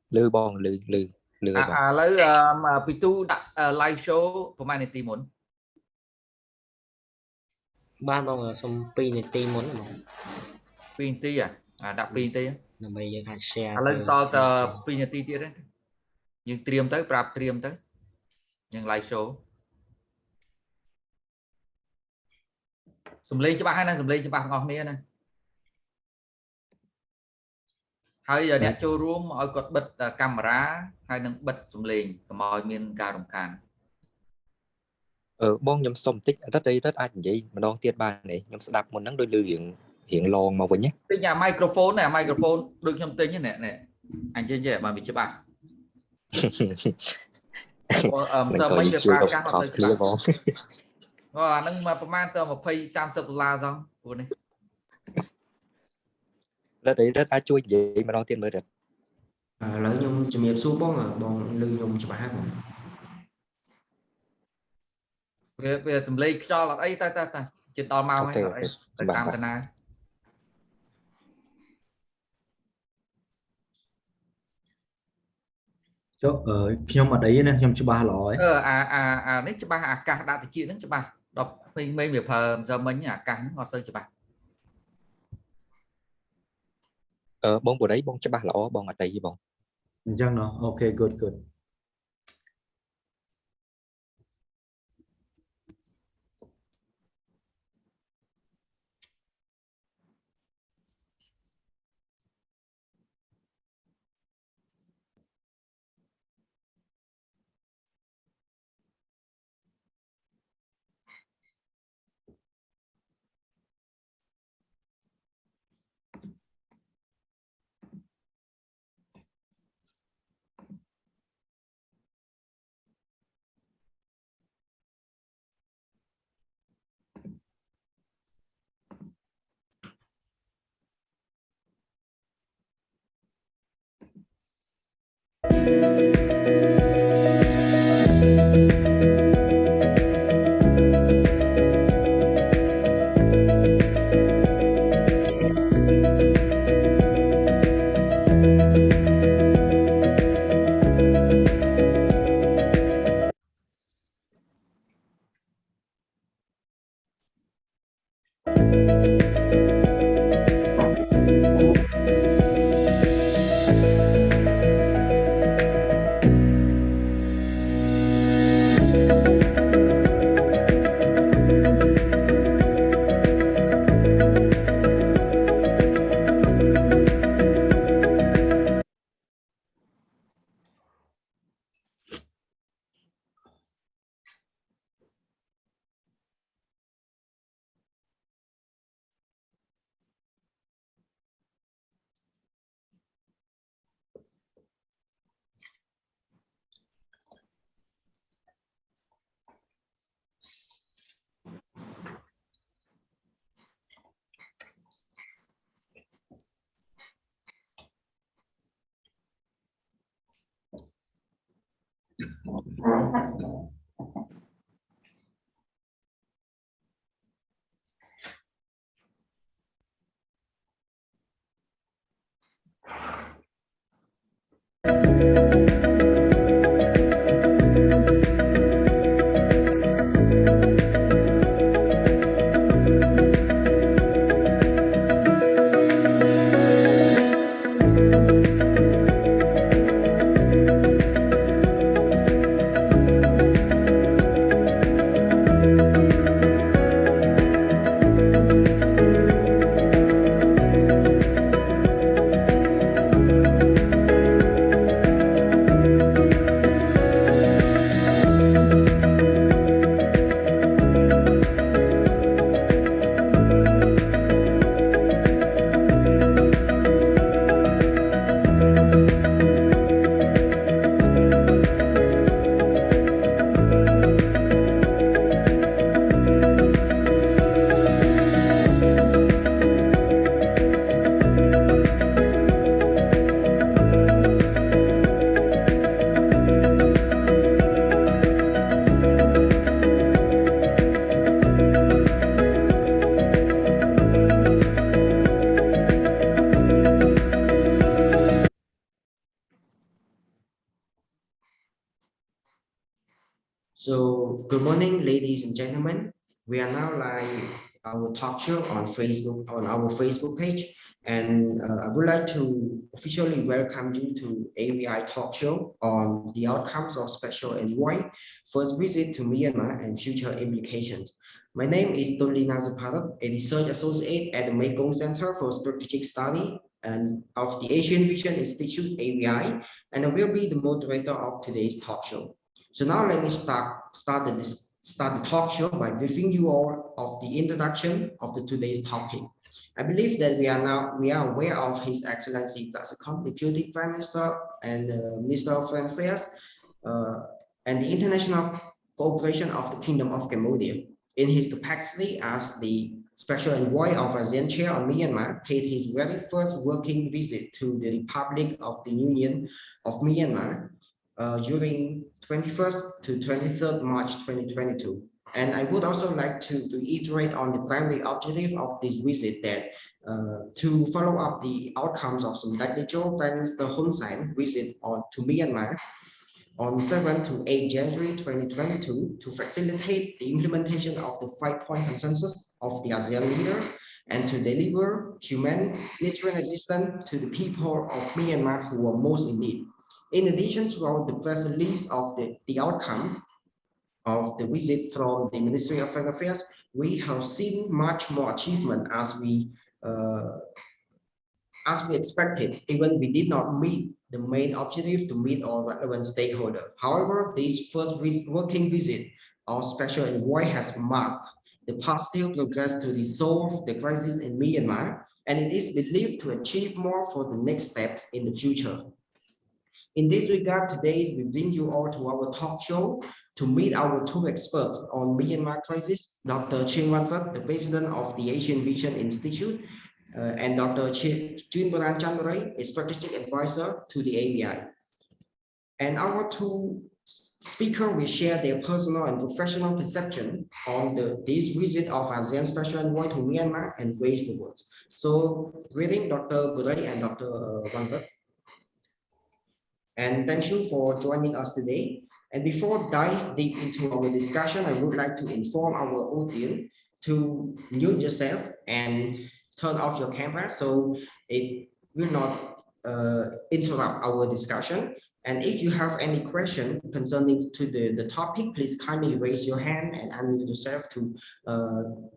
lư bong lư bong lấy pitu đặt live show của mai này tìm muốn ban bong xong pin này tìm muốn mà pin tí đặt pin tí là bây giờ khai share lấy to pin tí tiết đấy nhưng triêm tới nhưng live show sum lên cho ba sum lên cho ba ngon nèហើយអ្នកចូលរួមឲ្យគាត់បិទកាមេរ៉ាហើយនឹងបិទសំឡេងកុំឲ្យមានការរំខានបងខ្ញុំសុំបន្តិចរត់អាចនិយាយម្ដងទៀតបានទេខ្ញុំស្ដាប់មុនហ្នឹងដូចលឺរៀងឡងមកវិញណាទិញអា microphone ណា microphone ដូចខ្ញុំទិញហ្នឹងណែអញ្ចឹងចេះបានវាច្បាស់តើមិនវាប្រើកាសអត់ទៅច្បាស់បងអាហ្នឹងមកប្រហែលទៅ$20-30សោះព្រោះនេះរត់អាចជួយនិយាយម្ដងទៀតមើលទៅឥឡូវខ្ញុំជំរាបសួរបងលឺខ្ញុំច្បាស់ហើយបងវាសំឡេងខ្យល់អត់អីទៅជិតដល់ម៉ោងហើយអត់អីទៅតាមតាណាចុះខ្ញុំអត់អីណាខ្ញុំច្បាស់ល្អហើយអានេះច្បាស់អាកាសដាក់តិចហ្នឹងច្បាស់ដល់ពេញមេវាប្រើមិនសើមិញអាកាសហ្នឹងអត់សូវច្បាស់បងបរិយបងច្បាស់ល្អបងអត់អីបងអញ្ចឹងណោះអូខេ good good So, good morning, ladies and gentlemen. We are now live our talk show on Facebook, on our Facebook page, and I would like to officially welcome you to AVI talk show on the outcomes of Special Envoy first visit to Myanmar and future implications. My name is Tolina Zaparat, a research associate at the Mekong Center for Strategic Study and of the Asian Vision Institute (AVI), and I will be the moderator of today's talk show. So now let me start the talk show by briefing you all of the introduction of today's topic. I believe that we are aware of His Excellency the Deputy Prime Minister and Minister of Foreign Affairs and the international cooperation of the Kingdom of Cambodia. In his capacity as the Special Envoy of ASEAN Chair on Myanmar, paid his very first working visit to the Republic of the Union of Myanmar during 21st to 23rd March 2022. And I would also like to reiterate on the primary objective of this visit that to follow up the outcomes of some Daglijo Prime Minister Hun Sen visit to Myanmar on 7 to 8 January 2022 to facilitate the implementation of the 5-point consensus of the ASEAN leaders and to deliver humanitarian assistance to the people of Myanmar who are most in need. In addition to the press release of the outcome of the visit from the Ministry of Foreign Affairs, we have seen much more achievement as we expected, even we did not meet the main objective to meet all relevant stakeholders. However, this first working visit of Special Envoy has marked the positive progress to resolve the crisis in Myanmar, and it is believed to achieve more for the next steps in the future. In this regard, today we bring you all to our talk show to meet our two experts on Myanmar crisis, Dr. Cheunboran, the president of the Asian Vision Institute, and Dr. Cheunboran Chanborey, a strategic advisor to the AVI. And our two speakers will share their personal and professional perception on this visit of ASEAN Special Envoy to Myanmar and way forward. So, greeting Dr. Borey and Dr. Vannarith. And thank you for joining us today. And before dive deep into our discussion, I would like to inform our audience to mute yourself and turn off your camera so it will not interrupt our discussion. And if you have any question concerning to the topic, please kindly raise your hand and unmute yourself to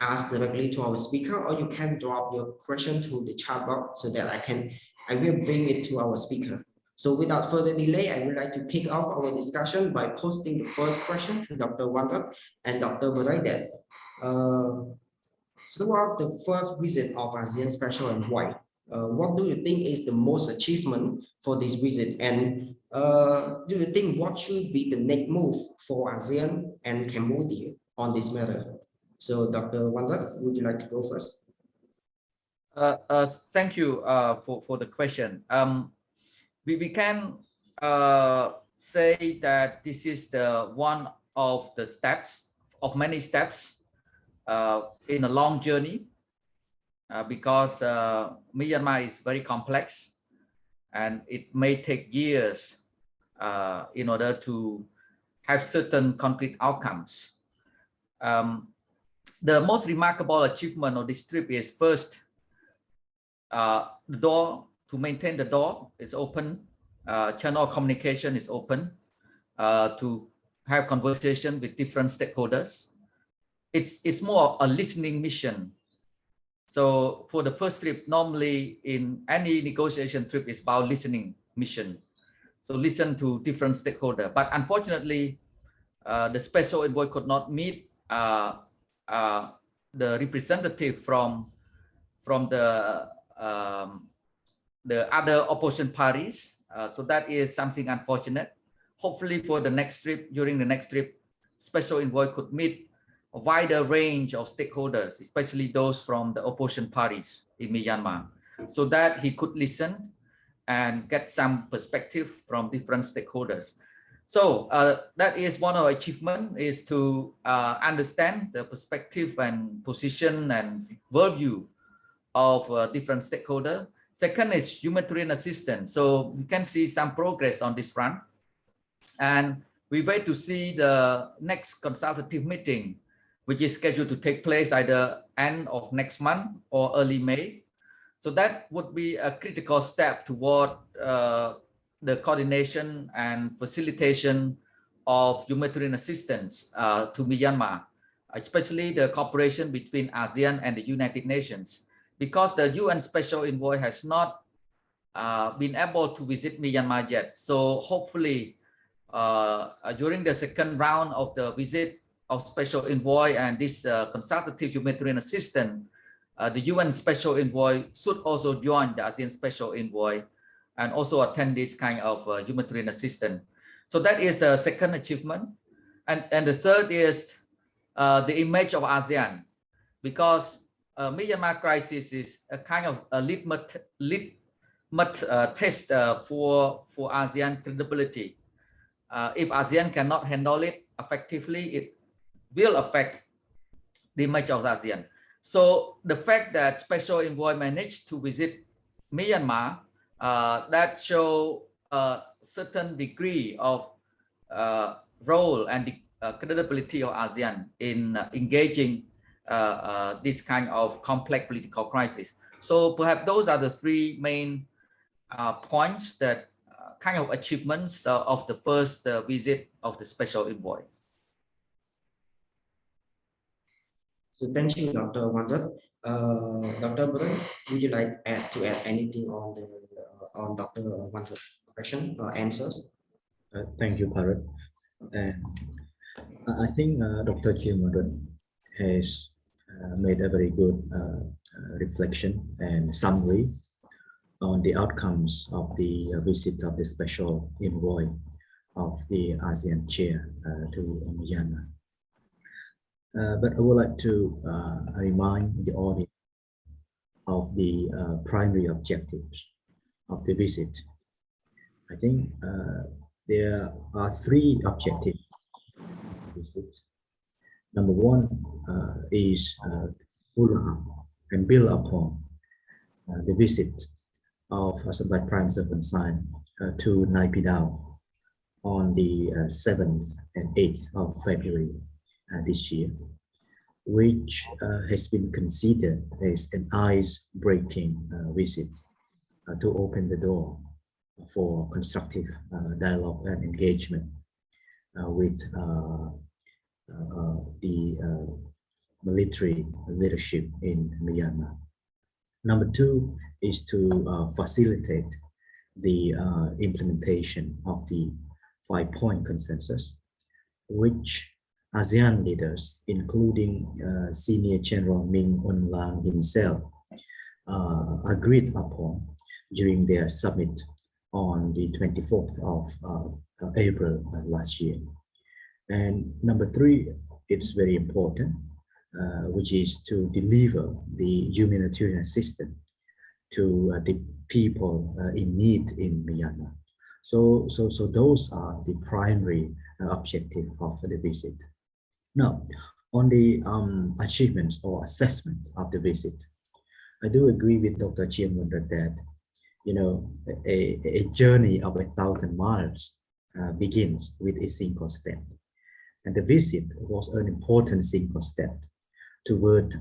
ask directly to our speaker, or you can drop your question to the chat box so that I will bring it to our speaker. So without further delay, I would like to kick off our discussion by posting the first question to Dr. Vannarith and Dr. Borey that throughout the first visit of ASEAN Special Envoy, what do you think is the most achievement for this visit? And do you think what should be the next move for ASEAN and Cambodia on this matter? So Dr. Vannarith, would you like to go first? Thank you for the question. We can say that this is the one of the steps of many steps in a long journey because Myanmar is very complex and it may take years in order to have certain concrete outcomes. The most remarkable achievement of this trip is first, the door to maintain the door is open, channel communication is open to have conversation with different stakeholders. It's more a listening mission. So for the first trip, normally in any negotiation trip, it's about listening mission. So listen to different stakeholders. But unfortunately, the special envoy could not meet the representative from the other opposition parties. So that is something unfortunate. Hopefully for the next trip, during the next trip, Special Envoy could meet a wider range of stakeholders, especially those from the opposition parties in Myanmar, so that he could listen and get some perspective from different stakeholders. So that is one of our achievements, is to understand the perspective and position and worldview of different stakeholders. Second is humanitarian assistance. So we can see some progress on this front. And we wait to see the next consultative meeting, which is scheduled to take place either end of next month or early May. So that would be a critical step toward the coordination and facilitation of humanitarian assistance to Myanmar, especially the cooperation between ASEAN and the United Nations, because the UN Special Envoy has not been able to visit Myanmar yet. So hopefully during the second round of the visit of Special Envoy and this consultative humanitarian assistant, the UN Special Envoy should also join the ASEAN Special Envoy and also attend this kind of humanitarian assistance. So that is the second achievement. And the third is the image of ASEAN, because Myanmar crisis is a kind of a litmus test for ASEAN credibility. If ASEAN cannot handle it effectively, it will affect the image of ASEAN. So the fact that Special Envoy managed to visit Myanmar, that show a certain degree of role and the credibility of ASEAN in engaging this kind of complex political crisis. So perhaps those are the three main points that kind of achievements of the first visit of the Special Envoy. So thank you, Dr. Vannarith. Dr. Burun, would you like to add anything on the on Dr. Vannarith's question or answers? Thank you, Bharat. And I think Dr. Cheunboran has made a very good reflection and summary on the outcomes of the visit of the Special Envoy of the ASEAN Chair to Myanmar. But I would like to remind the audience of the primary objectives of the visit. I think there are three objectives of the visit. Number one is follow up and build upon the visit of by Prime Minister Hun Sen to Naypyidaw on the 7th and 8th of February this year, which has been considered as an ice-breaking visit to open the door for constructive dialogue and engagement with the military leadership in Myanmar. Number two is to facilitate the implementation of the 5-point consensus, which ASEAN leaders, including Senior General Min Aung Hlaing himself, agreed upon during their summit on the 24th of April last year. And number three, it's very important, which is to deliver the humanitarian assistance to the people in need in Myanmar. So those are the primary objective of the visit. Now, on the achievements or assessment of the visit, I do agree with Dr. Cheunboran that, you know, a journey of 1,000 miles begins with a single step. And the visit was an important single step toward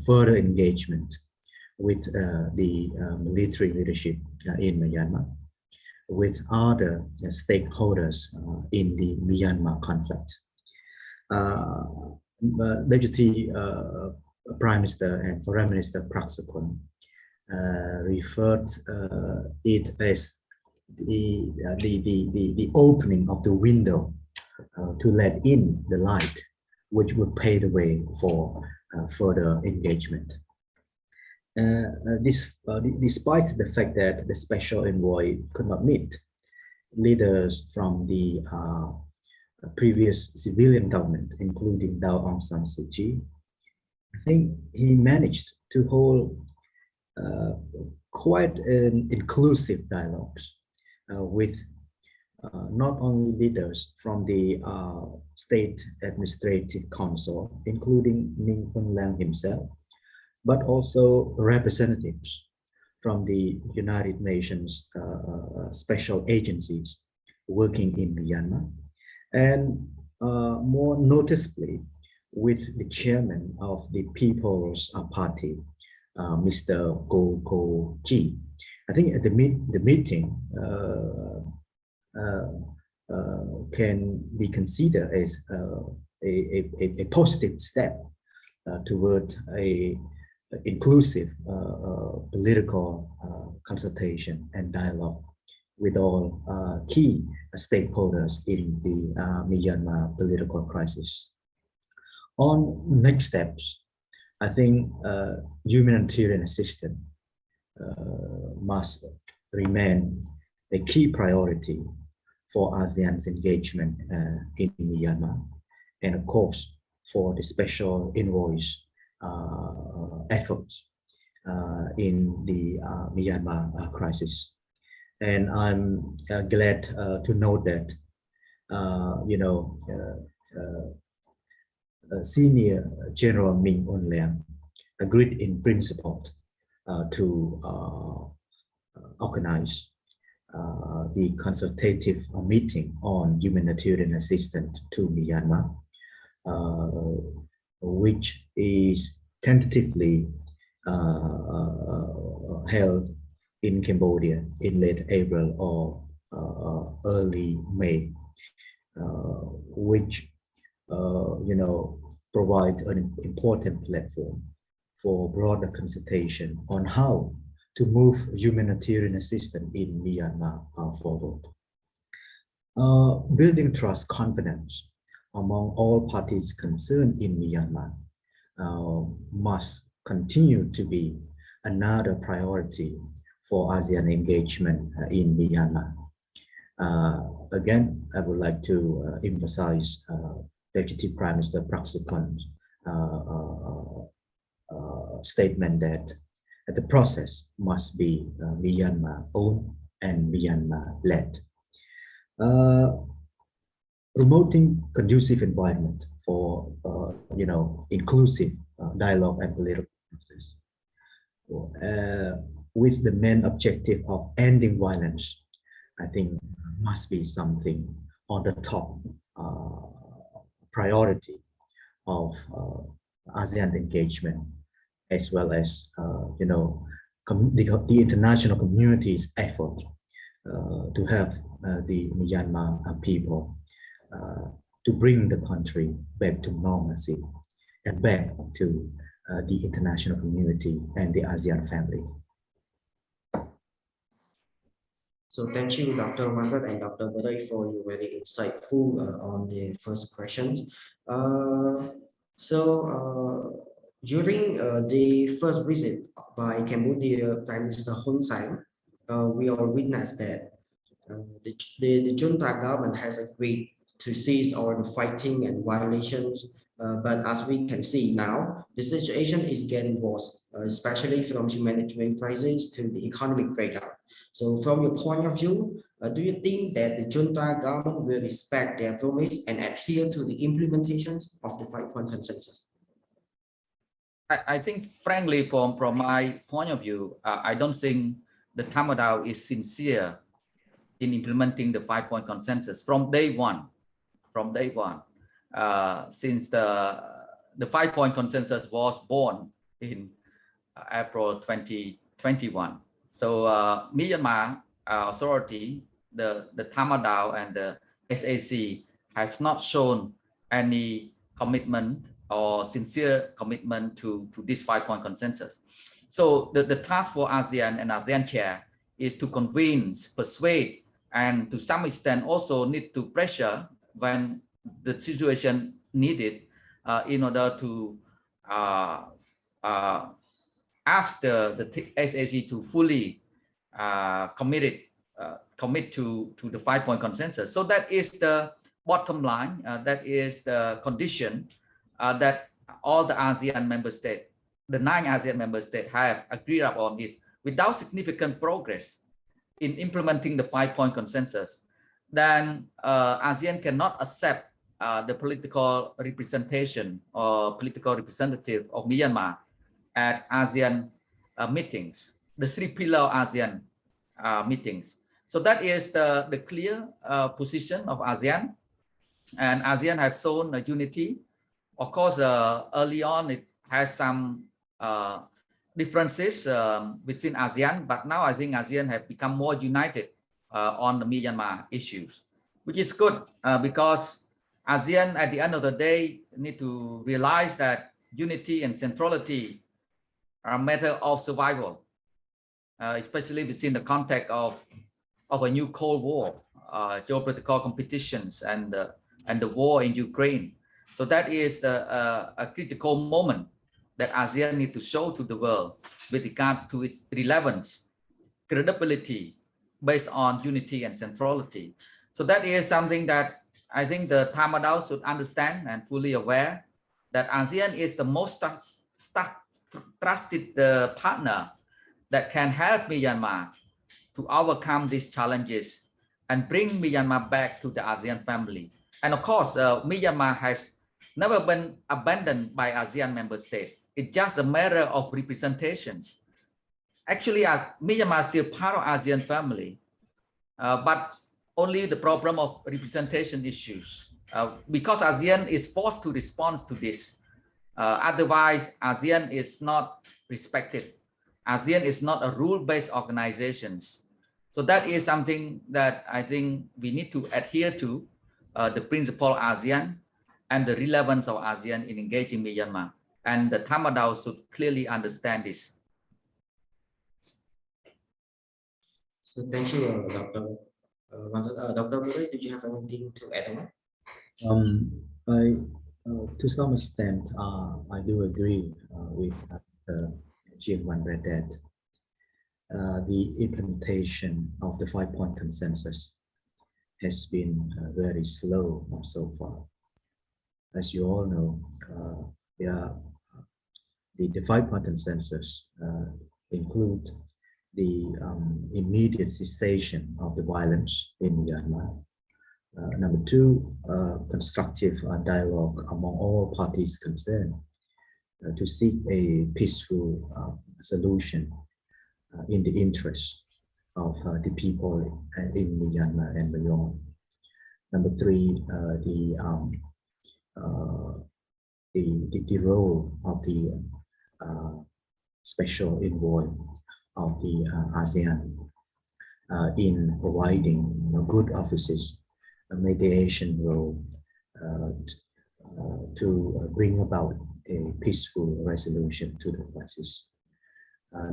further engagement with the military leadership in Myanmar, with other stakeholders in the Myanmar conflict. Deputy Prime Minister and Foreign Minister Prak Sokhonn referred it as the opening of the window to let in the light, which would pave the way for further engagement. Despite the fact that the Special Envoy could not meet leaders from the previous civilian government, including Daw Aung San Suu Kyi, I think he managed to hold quite an inclusive dialogues with not only leaders from the State Administrative Council, including Min Aung Hlaing himself, but also representatives from the United Nations special agencies working in Myanmar, And more noticeably, with the chairman of the People's Party, Mr. Go Ko Ji. I think at the meeting can be considered as a positive step toward a inclusive political consultation and dialogue with all key stakeholders in the Myanmar political crisis. On next steps, I think humanitarian assistance must remain a key priority for ASEAN's engagement in Myanmar, and of course for the special envoy's efforts in the Myanmar crisis. And I'm glad to note that Senior General Min Aung Hlaing agreed in principle to organize the consultative meeting on humanitarian assistance to Myanmar, which is tentatively held in Cambodia in late April or early May, which provides an important platform for broader consultation on how to move humanitarian assistance in Myanmar forward. Building trust confidence among all parties concerned in Myanmar must continue to be another priority for ASEAN engagement in Myanmar. Again, I would like to emphasize Deputy Prime Minister Praksukon's statement that the process must be Myanmar owned and Myanmar led. Promoting conducive environment for inclusive dialogue and political process, with the main objective of ending violence, I think must be something on the top priority of ASEAN engagement, as well as the international community's effort to have the Myanmar people to bring the country back to normalcy and back to the international community and the ASEAN family. So thank you, Dr. Vannarith and Dr. Vannarith, for your very insightful on the first question. During the first visit by Cambodia Prime Minister Hun Sen, we all witnessed that the junta government has agreed to cease all the fighting and violations. But as we can see now, the situation is getting worse, especially from humanitarian crisis to the economic breakdown. So from your point of view, do you think that the junta government will respect their promise and adhere to the implementations of the 5-point consensus? I think, frankly, from my point of view, I don't think the Tamadaw is sincere in implementing the 5-point consensus from day one. Since the 5-point consensus was born in April 2021. So Myanmar authority, the Tamadaw and the SAC has not shown any commitment or sincere commitment to this 5-point consensus. So the task for ASEAN and ASEAN chair is to convince, persuade, and to some extent also need to pressure when the situation needed in order to ask the SAC to fully commit to the 5-point consensus. So that is the bottom line. That is the condition that all the ASEAN member states, the 9 ASEAN member states, have agreed upon. Is without significant progress in implementing the 5-point consensus, then ASEAN cannot accept the political representation or political representative of Myanmar at ASEAN meetings, the 3-pillar ASEAN meetings. So that is the clear position of ASEAN. and ASEAN have shown unity. Of course, early on it has some differences within ASEAN, but now I think ASEAN have become more united on the Myanmar issues, which is good because ASEAN at the end of the day need to realize that unity and centrality are a matter of survival, especially within the context of a new Cold War, geopolitical competitions, and the war in Ukraine. So that is a critical moment that ASEAN need to show to the world with regards to its relevance, credibility based on unity and centrality. So that is something that I think the Tamadao should understand and fully aware that ASEAN is the most trusted partner that can help Myanmar to overcome these challenges and bring Myanmar back to the ASEAN family. And of course, Myanmar has never been abandoned by ASEAN member states. It's just a matter of representations. Actually, Myanmar is still part of ASEAN family, but only the problem of representation issues. Because ASEAN is forced to respond to this. Otherwise, ASEAN is not respected. ASEAN is not a rule-based organization. So that is something that I think we need to adhere to, the principle ASEAN and the relevance of ASEAN in engaging Myanmar. And the Tamadao should clearly understand this. So thank you, Dr. Dr. Murray, did you have anything to add on? To some extent, I do agree with Cheunboran that the implementation of the 5-point consensus has been very slow so far. As you all know, the 5-point consensus include the immediate cessation of the violence in Myanmar. Number 2, constructive dialogue among all parties concerned to seek a peaceful solution in the interest of the people in Myanmar and beyond. Number 3, the role of the special envoy of the ASEAN in providing good offices, a mediation role to bring about a peaceful resolution to the crisis.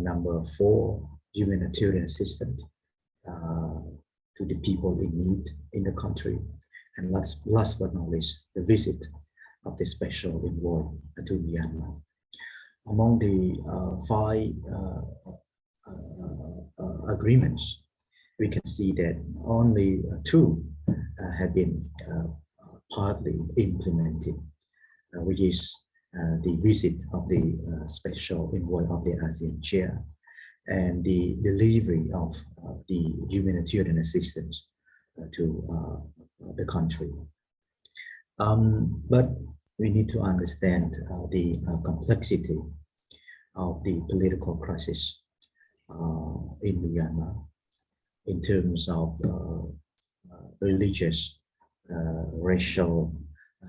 Number 4, humanitarian assistance to the people in need in the country. And last but not least, the visit of the special envoy to Myanmar. Among the 5 agreements, we can see that only 2 have been partly implemented, which is the visit of the special envoy of the ASEAN chair and the delivery of the humanitarian assistance to the country. But we need to understand the complexity of the political crisis in Myanmar in terms of religious, racial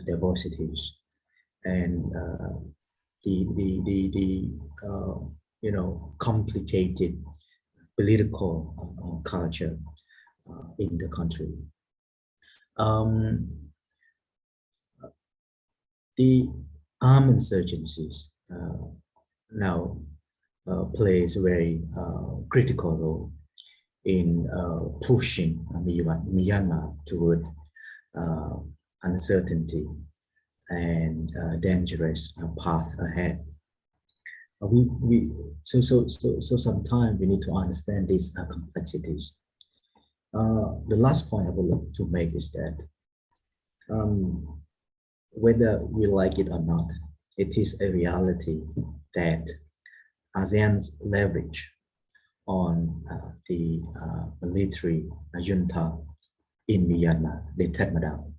diversities, and the complicated political culture in the country. The armed insurgencies now plays a very critical role in pushing Myanmar toward uncertainty and dangerous path ahead. So sometimes we need to understand these complexities. The last point I would like to make is that whether we like it or not, it is a reality that ASEAN's leverage on the military junta in Myanmar, the Tatmadaw,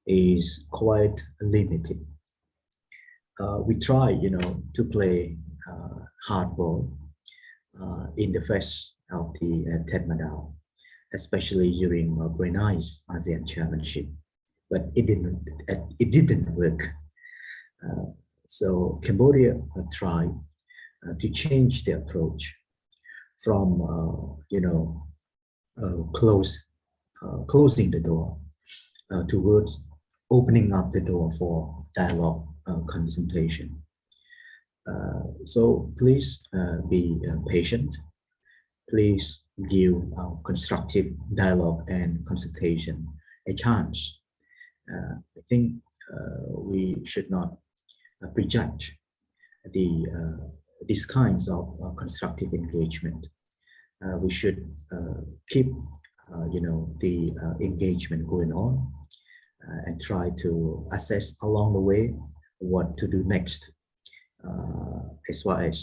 is quite limited. We try, to play hardball in the face of the Tatmadaw, especially during Brunei's ASEAN chairmanship. but it didn't work. So Cambodia tried to change the approach from closing the door towards opening up the door for dialogue, consultation. So please be patient. Please give constructive dialogue and consultation a chance. I think we should not prejudge these kinds of constructive engagement. We should keep the engagement going on and try to assess along the way what to do next, as far as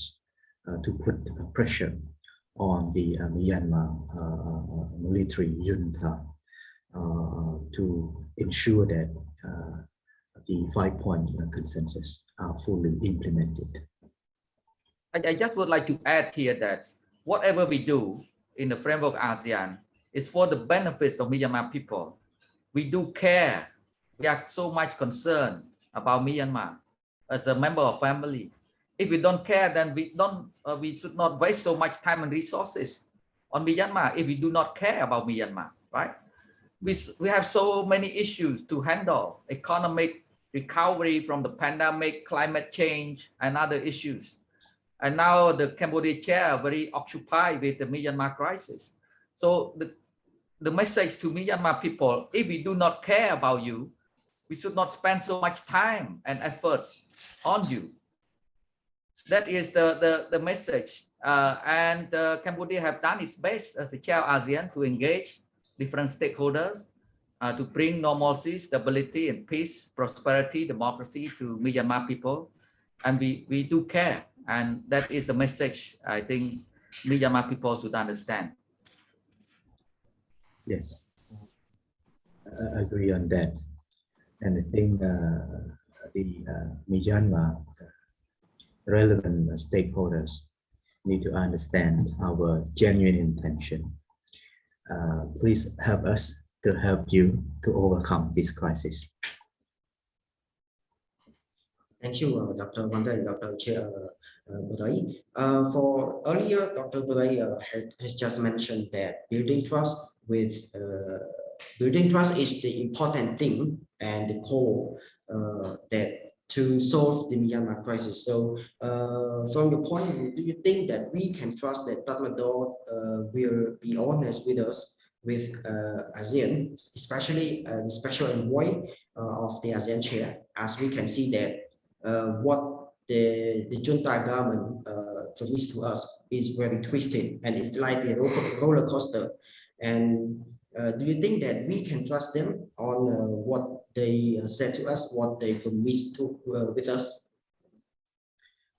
to put pressure on the Myanmar military junta to ensure that the 5-point consensus are fully implemented. I just would like to add here that whatever we do in the framework of ASEAN is for the benefits of Myanmar people. We do care. We are so much concerned about Myanmar as a member of family. If we don't care, then we should not waste so much time and resources on Myanmar if we do not care about Myanmar, right? We have so many issues to handle: economic recovery from the pandemic, climate change, and other issues. And now the Cambodia chair are very occupied with the Myanmar crisis. So the message to Myanmar people: if we do not care about you, we should not spend so much time and efforts on you. That is the message. And Cambodia have done its best as a chair of ASEAN to engage different stakeholders to bring normalcy, stability, and peace, prosperity, democracy to Myanmar people. And we do care. And that is the message I think Myanmar people should understand. Yes, I agree on that. And I think the Myanmar relevant stakeholders need to understand our genuine intention. Please help us to help you to overcome this crisis. Thank you, Dr. Wanda and Dr. Budai. For earlier, Dr. Budai has just mentioned that building trust is the important thing and the core that to solve the Myanmar crisis. So, from your point of view, do you think that we can trust that Tatmadaw will be honest with us, with ASEAN, especially the special envoy of the ASEAN chair, as we can see that what the junta government promised to us is very twisted and it's like a roller coaster. And do you think that we can trust them on what they said to us, what they promised to with us?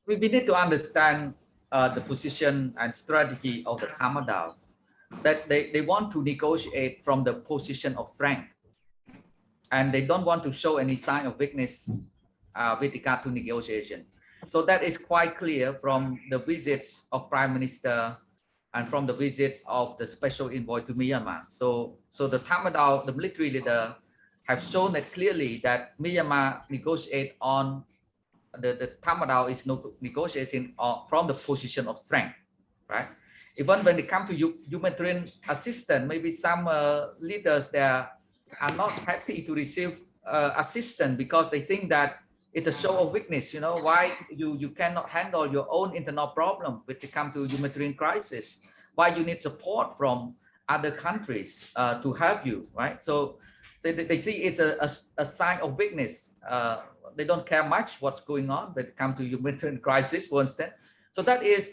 We need to understand the position and strategy of the Tatmadaw, that they want to negotiate from the position of strength, and they don't want to show any sign of weakness with regard to negotiation. So that is quite clear from the visits of Prime Minister and from the visit of the special envoy to Myanmar. So the Tatmadaw, the military leader, have shown it clearly that Myanmar negotiate on the Tatmadaw is negotiating from the position of strength, right? Even when it comes to humanitarian assistance, maybe some leaders there are not happy to receive assistance because they think that it's a show of weakness. You know, why you cannot handle your own internal problem when it comes to humanitarian crisis? Why you need support from other countries to help you, right? So they see it's a sign of weakness. They don't care much what's going on when it comes to humanitarian crisis, for instance. So that is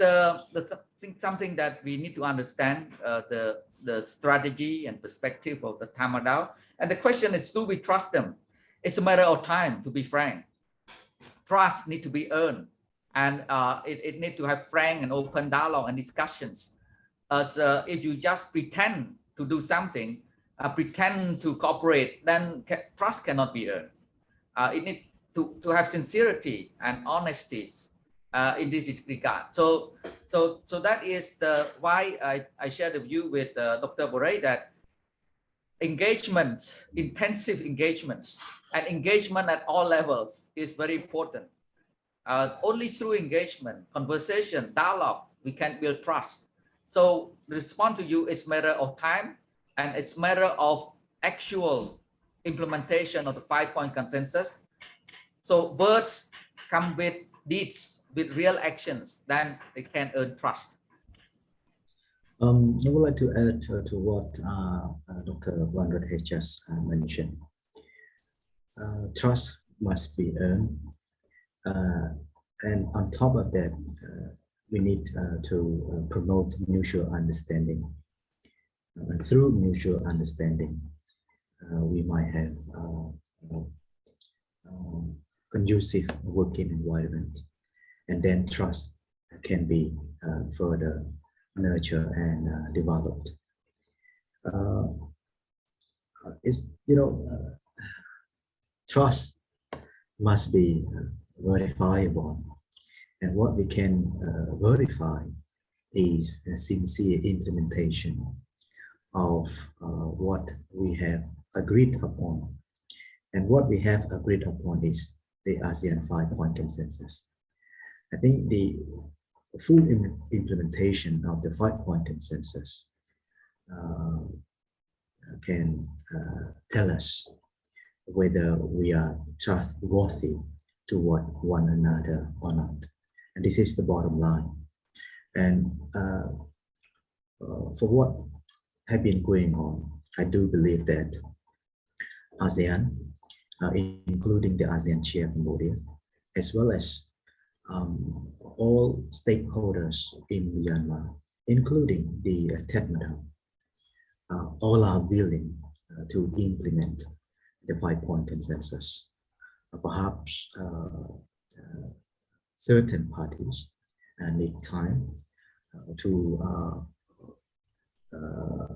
something that we need to understand the strategy and perspective of the Tatmadaw. And the question is, do we trust them? It's a matter of time, to be frank. Trust needs to be earned, and it needs to have frank and open dialogue and discussions. As if you just pretend to do something, pretend to cooperate, then trust cannot be earned. It needs to have sincerity and honesty in this regard. So that is why I share the view with Dr. Borey that engagement, intensive engagements, and engagement at all levels is very important. Only through engagement, conversation, dialogue, we can build trust. So the response to you is matter of time, and it's matter of actual implementation of the 5-point consensus. So words come with deeds, with real actions, then they can earn trust. I would like to add to what Dr. Vannarith has just mentioned. Trust must be earned, and on top of that, we need to promote mutual understanding. And through mutual understanding, we might have conducive working environment, and then trust can be further nurtured and developed. Trust must be verifiable, and what we can verify is a sincere implementation of what we have agreed upon. And what we have agreed upon is the ASEAN 5-point consensus. I think the full implementation of the 5-point consensus can tell us whether we are trustworthy toward one another or not. And this is the bottom line. And for what have been going on, I do believe that ASEAN, including the ASEAN chair Cambodia, as well as all stakeholders in Myanmar, including the Tatmadaw, all are willing to implement the 5-point consensus. Perhaps certain parties need time to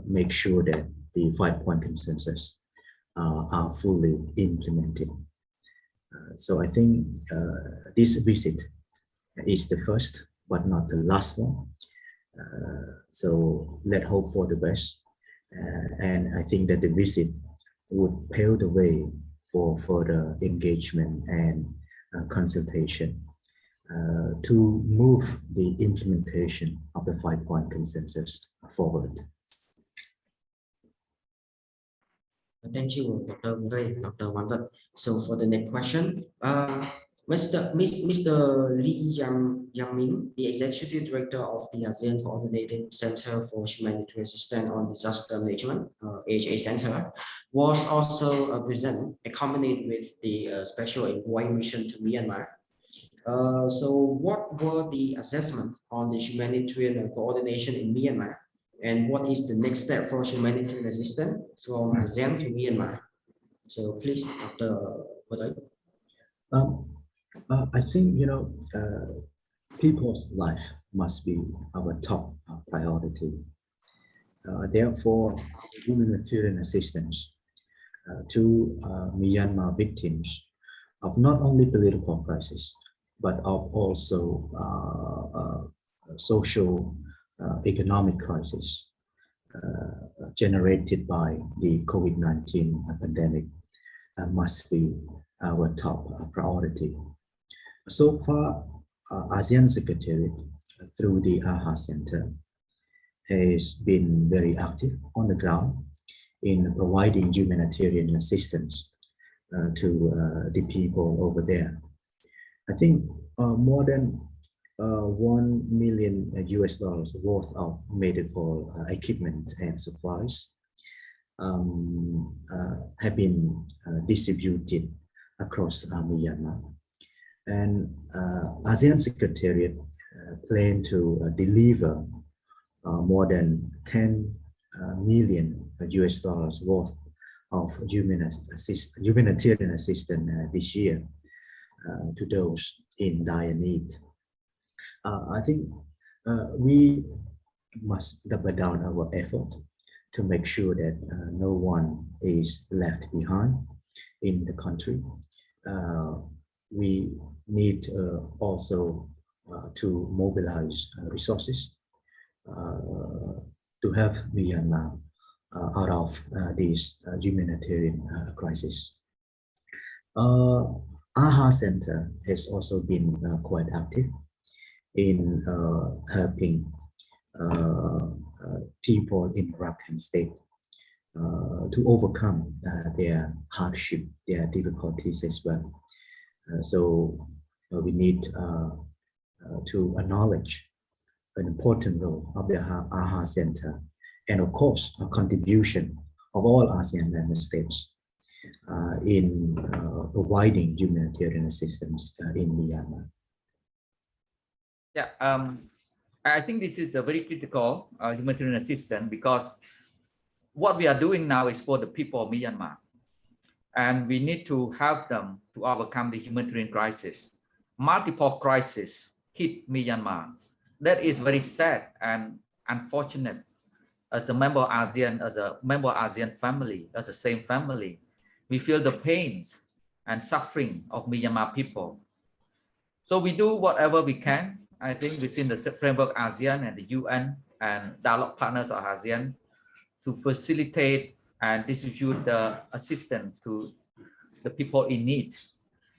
make sure that the 5-point consensus are fully implemented. So I think this visit is the first, but not the last one. So let's hope for the best. And I think that the visit would pave the way for further engagement and consultation to move the implementation of the 5-point consensus forward. Thank you, Dr. Vannarith. So for the next question, Mr. Lee Yang-Ming, the Executive Director of the ASEAN Coordinating Center for Humanitarian Assistance on Disaster Management, AHA Center, was also present, accompanied with the Special Envoy mission to Myanmar. So what were the assessments on the humanitarian coordination in Myanmar? And what is the next step for humanitarian assistance from ASEAN to Myanmar? So please, Dr. Vannarith. I think, people's life must be our top priority. Therefore, humanitarian assistance to Myanmar victims of not only political crisis, but of also social economic crisis generated by the COVID-19 pandemic must be our top priority. So far, ASEAN Secretariat through the AHA Center has been very active on the ground in providing humanitarian assistance to the people over there. I think more than $1 million worth of medical equipment and supplies have been distributed across Myanmar. And ASEAN Secretariat plan to deliver more than $10 million worth of humanitarian assistance this year to those in dire need. I think we must double down our effort to make sure that no one is left behind in the country. We need also to mobilize resources to have Myanmar out of this humanitarian crisis. AHA Center has also been quite active in helping people in Rakhine State to overcome their hardship, their difficulties as well. So we need to acknowledge an important role of the AHA Center, and of course, a contribution of all ASEAN member states in providing humanitarian assistance in Myanmar. Yeah, I think this is a very critical humanitarian assistance, because what we are doing now is for the people of Myanmar, and we need to help them to overcome the humanitarian crisis. Multiple crises hit Myanmar. That is very sad and unfortunate. As a member of ASEAN, as a member of ASEAN family, as the same family, we feel the pain and suffering of Myanmar people. So we do whatever we can, I think, within the framework of ASEAN and the UN and dialogue partners of ASEAN, to facilitate and distribute the assistance to the people in need,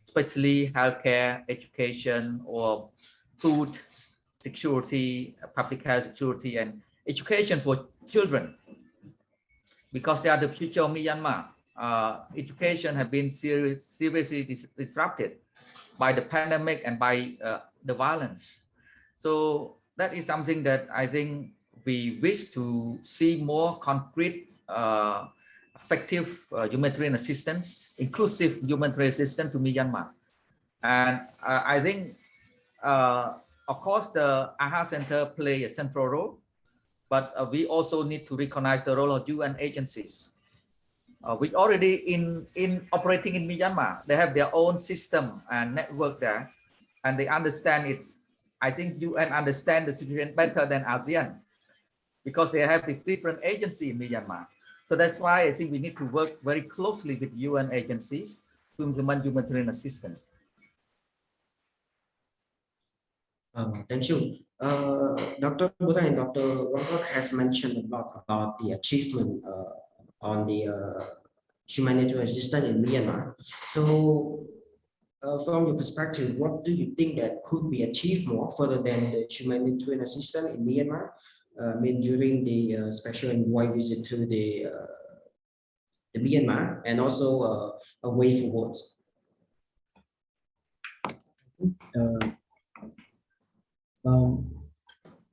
especially healthcare, education, or food security, public health security, and education for children, because they are the future of Myanmar. Education has been seriously disrupted by the pandemic and by the violence. So that is something that I think we wish to see more concrete, effective humanitarian assistance, inclusive humanitarian assistance to Myanmar. And I think, of course, the AHA Center play a central role, but we also need to recognize the role of UN agencies. Which already in operating in Myanmar, they have their own system and network there, and they understand it. I think UN understand the situation better than ASEAN, because they have a different agency in Myanmar. So that's why I think we need to work very closely with UN agencies to implement humanitarian assistance. Thank you. Dr. Buddha and Dr. Wangkok has mentioned a lot about the achievement on the humanitarian assistance in Myanmar. So from your perspective, what do you think that could be achieved more further than the humanitarian assistance in Myanmar, during the special envoy visit to the Myanmar, and also a way forward?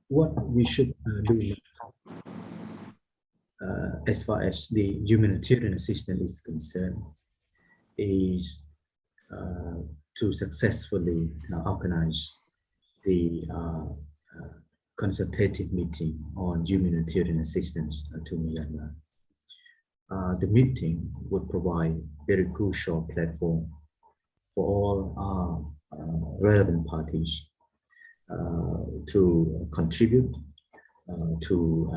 What we should do as far as the humanitarian assistance is concerned is to successfully organize the consultative meeting on humanitarian assistance to Myanmar. The meeting would provide very crucial platform for all relevant parties to contribute to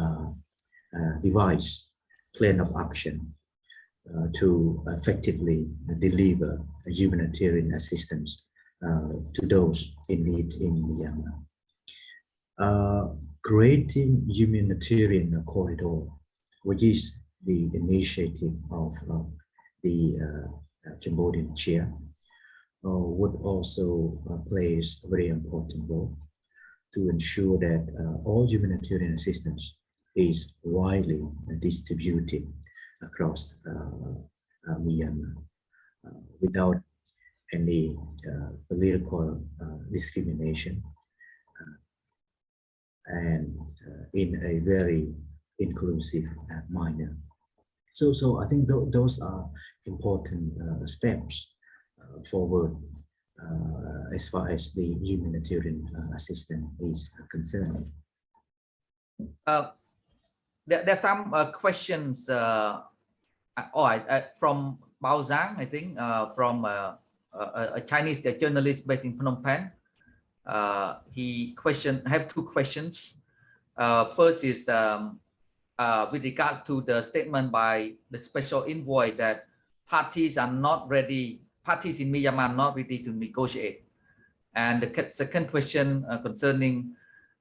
devise plan of action to effectively deliver humanitarian assistance to those in need in Myanmar. Creating humanitarian corridor, which is the initiative of the Cambodian chair, would also play a very important role to ensure that all humanitarian assistance is widely distributed across Myanmar without any political discrimination, and in a very inclusive manner. So I think those are important steps forward as far as the humanitarian assistance is concerned. There's some questions from Bao Zhang, I think, from a Chinese journalist based in Phnom Penh. He have two questions. First is with regards to the statement by the special envoy that parties in Myanmar are not ready to negotiate. And the second question concerning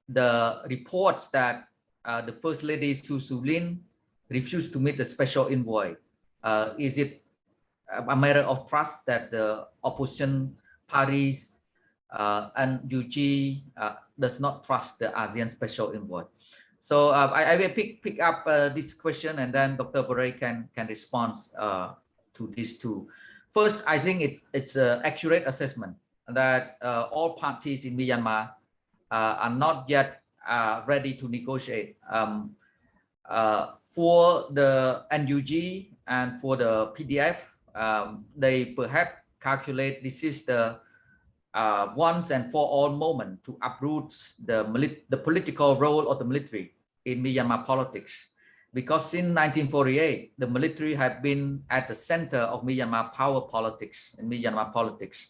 the reports that the First Lady Su Lin refused to meet the special envoy. Is it a matter of trust that the opposition parties and UG does not trust the ASEAN special envoy? So I will pick up this question, and then Dr. Borey can respond to these two. First, I think it's an accurate assessment that all parties in Myanmar are not yet ready to negotiate. For the NUG and for the PDF, they perhaps calculate this is the once and for all moment to uproot the political role of the military in Myanmar politics. Because since 1948, the military have been at the center of Myanmar power politics and Myanmar politics.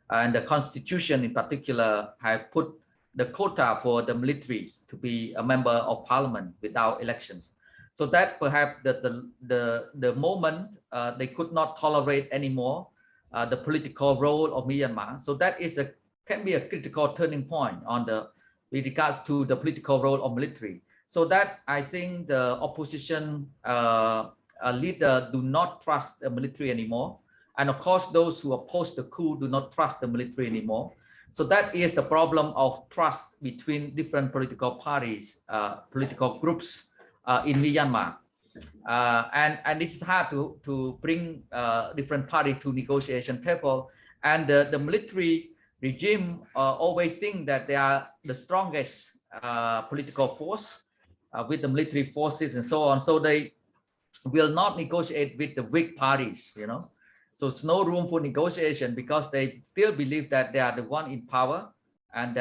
And the constitution in particular have put the quota for the militaries to be a member of parliament without elections. So that perhaps the moment they could not tolerate anymore the political role of Myanmar. So that can be a critical turning point with regards to the political role of military. So that I think the opposition leader do not trust the military anymore. And of course, those who oppose the coup do not trust the military anymore. So that is the problem of trust between different political parties, political groups in Myanmar. And it's hard to bring different parties to negotiation table. And the military regime always think that they are the strongest political force with the military forces and so on. So they will not negotiate with the weak parties, you know. So it's no room for negotiation because they still believe that they are the one in power. And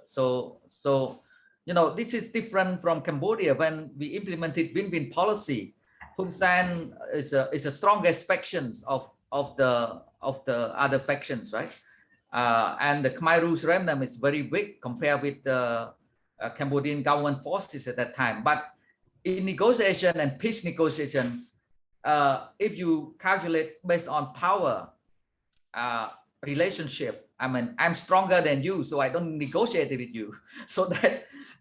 so you know, this is different from Cambodia. When we implemented win-win policy, Hun Sen is a strongest factions of the other factions, right? And the Khmer Rouge remnant is very weak compared with the Cambodian government forces at that time. But in negotiation and peace negotiation, if you calculate based on power relationship, I mean, I'm stronger than you, so I don't negotiate with you. So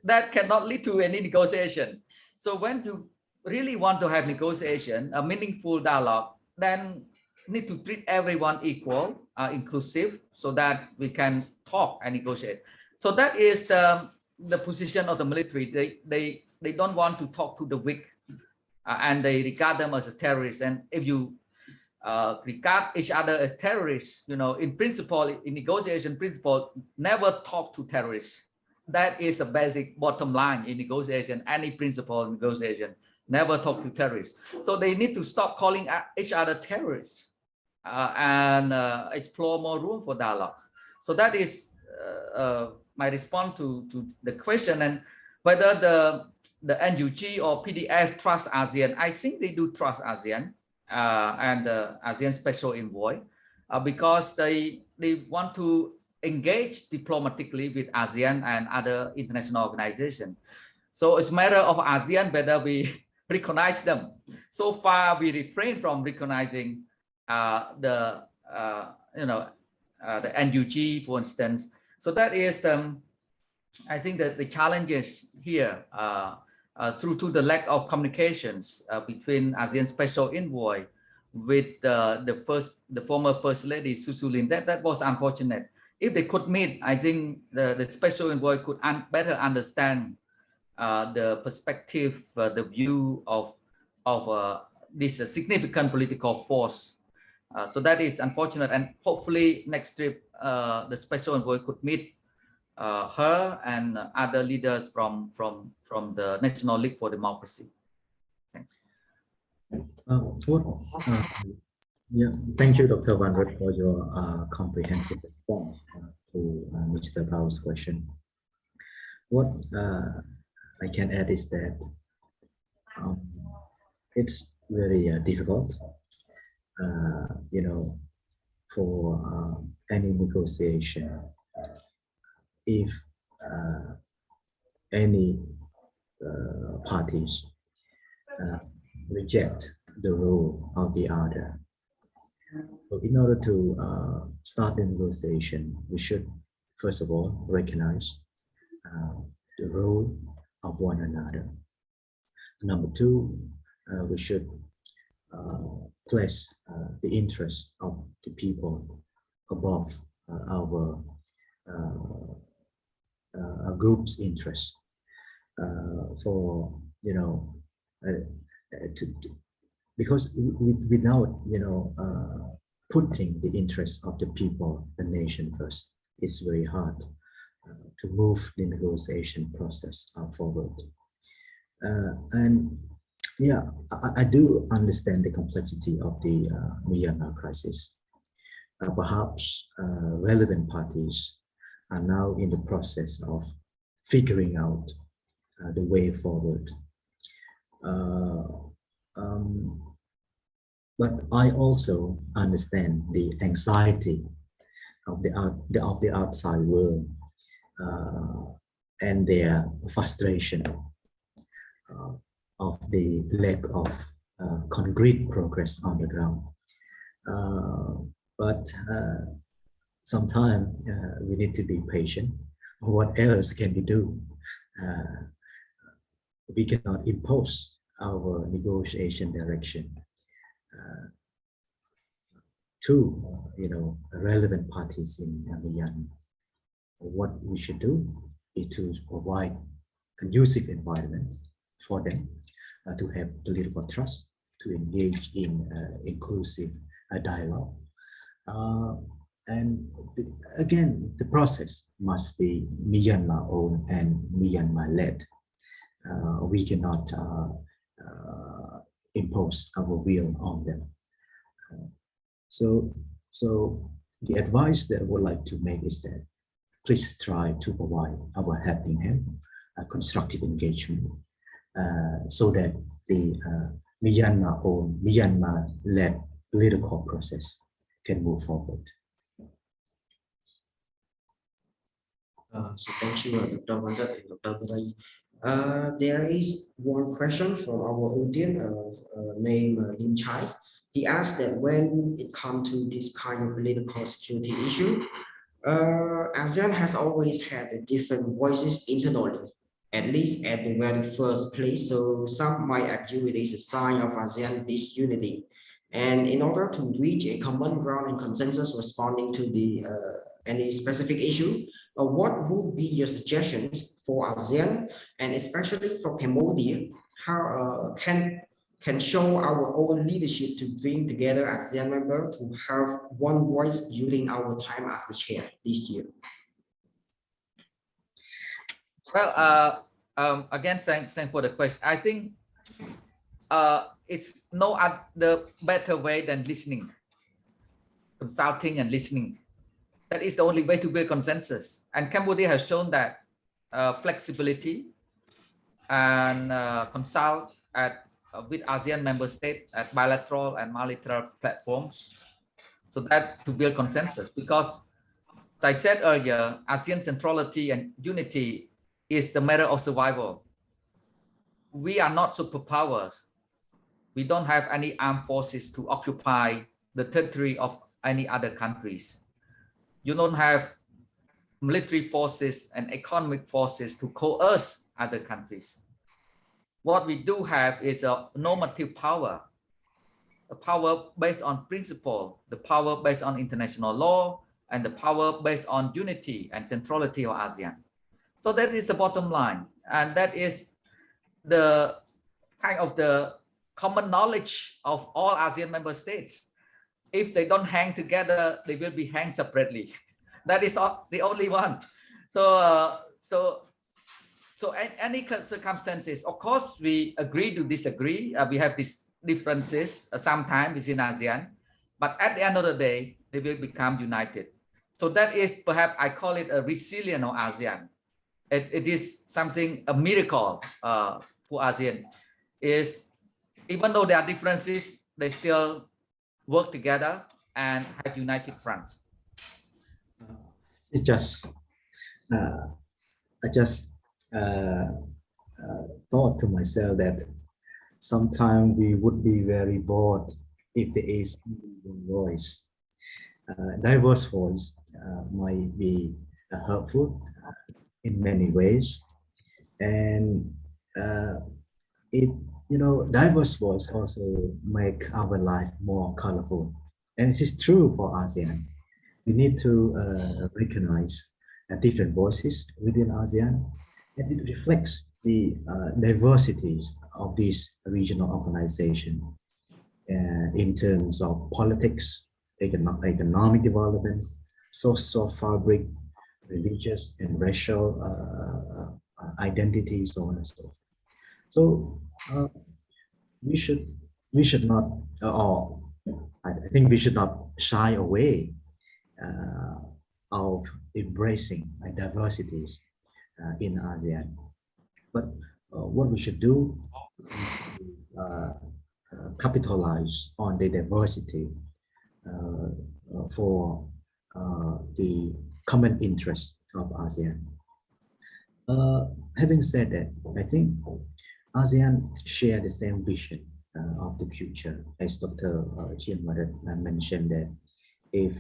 that cannot lead to any negotiation. So when you really want to have negotiation, a meaningful dialogue, then need to treat everyone equal, inclusive, so that we can talk and negotiate. So that is the position of the military. They don't want to talk to the weak, and they regard them as a terrorist. And if you regard each other as terrorists, you know, in principle, in negotiation principle, never talk to terrorists. That is the basic bottom line in negotiation, any principle in negotiation, never talk to terrorists. So they need to stop calling each other terrorists and explore more room for dialogue. So that is my response to the question. And whether the NUG or PDF trust ASEAN, I think they do trust ASEAN and the ASEAN Special Envoy because they want to engage diplomatically with ASEAN and other international organizations. So it's a matter of ASEAN whether we recognize them. So far, we refrain from recognizing the NUG, for instance. So that is I think that the challenges here through to the lack of communications between ASEAN Special Envoy with the former First Lady Susulin. That was unfortunate. If they could meet, I think the Special Envoy could better understand the perspective, the view of this significant political force. So that is unfortunate, and hopefully next trip the Special Envoy could meet her and other leaders from the National League for Democracy. Thanks. Yeah, thank you, Dr. Vannarith, for your comprehensive response to Mr. Paul's question. What I can add is that it's very difficult, you know, for any negotiation if any parties reject the rule of the other. So in order to start the negotiation, we should first of all recognize the role of one another. Number two, we should place the interest of the people above our group's interest. For because without putting the interest of the people, the nation first, it's very hard to move the negotiation process forward. And yeah, I do understand the complexity of the Myanmar crisis. Perhaps relevant parties are now in the process of figuring out the way forward. But I also understand the anxiety of the outside world and their frustration of the lack of concrete progress on the ground. But sometimes we need to be patient. What else can we do? We cannot impose our negotiation direction to relevant parties in Myanmar. What we should do is to provide conducive environment for them to have political trust, to engage in inclusive dialogue. And again, the process must be Myanmar-owned and Myanmar-led. We cannot impose our will on them. So the advice that I would like to make is that please try to provide our helping hand, constructive engagement, so that the Myanmar-owned, Myanmar-led political process can move forward. So thank you, Dr. Vannarith and Dr. Budai. There is one question from our audience named Lim Chai. He asked that when it comes to this kind of political security issue, ASEAN has always had different voices internally, at least at the very first place. So some might argue it is a sign of ASEAN disunity. And in order to reach a common ground and consensus responding to the any specific issue, what would be your suggestions for ASEAN and especially for Cambodia? How can show our own leadership to bring together ASEAN members to have one voice during our time as the chair this year? Well, again, thanks for the question. I think it's no other better way than listening, consulting and listening. That is the only way to build consensus. And Cambodia has shown that flexibility and consult with ASEAN member states at bilateral and multilateral platforms. So that's to build consensus, because as I said earlier, ASEAN centrality and unity is the matter of survival. We are not superpowers. We don't have any armed forces to occupy the territory of any other countries. You don't have military forces and economic forces to coerce other countries. What we do have is a normative power, a power based on principle, the power based on international law, and the power based on unity and centrality of ASEAN. So that is the bottom line. And that is the kind of the common knowledge of all ASEAN member states. If they don't hang together, they will be hanged separately. That is the only one. So any circumstances, of course, we agree to disagree. We have these differences sometimes within ASEAN, but at the end of the day, they will become united. So that is perhaps, I call it a resilience of ASEAN. It is something, a miracle for ASEAN, is even though there are differences, they still work together and have united front. I just thought to myself that sometimes we would be very bored if there is one voice. Diverse voice might be helpful in many ways, and it, diverse voice also make our life more colorful. And it is true for ASEAN. We need to recognize different voices within ASEAN, and it reflects the diversities of this regional organization in terms of politics, economic developments, social fabric, religious and racial identity, so on and so forth. So we should not, or I think we should not shy away of embracing diversities in ASEAN. But what we should do is to capitalize on the diversity for the common interests of ASEAN. Having said that, I think ASEAN share the same vision of the future, as Dr. Cheunboran mentioned that if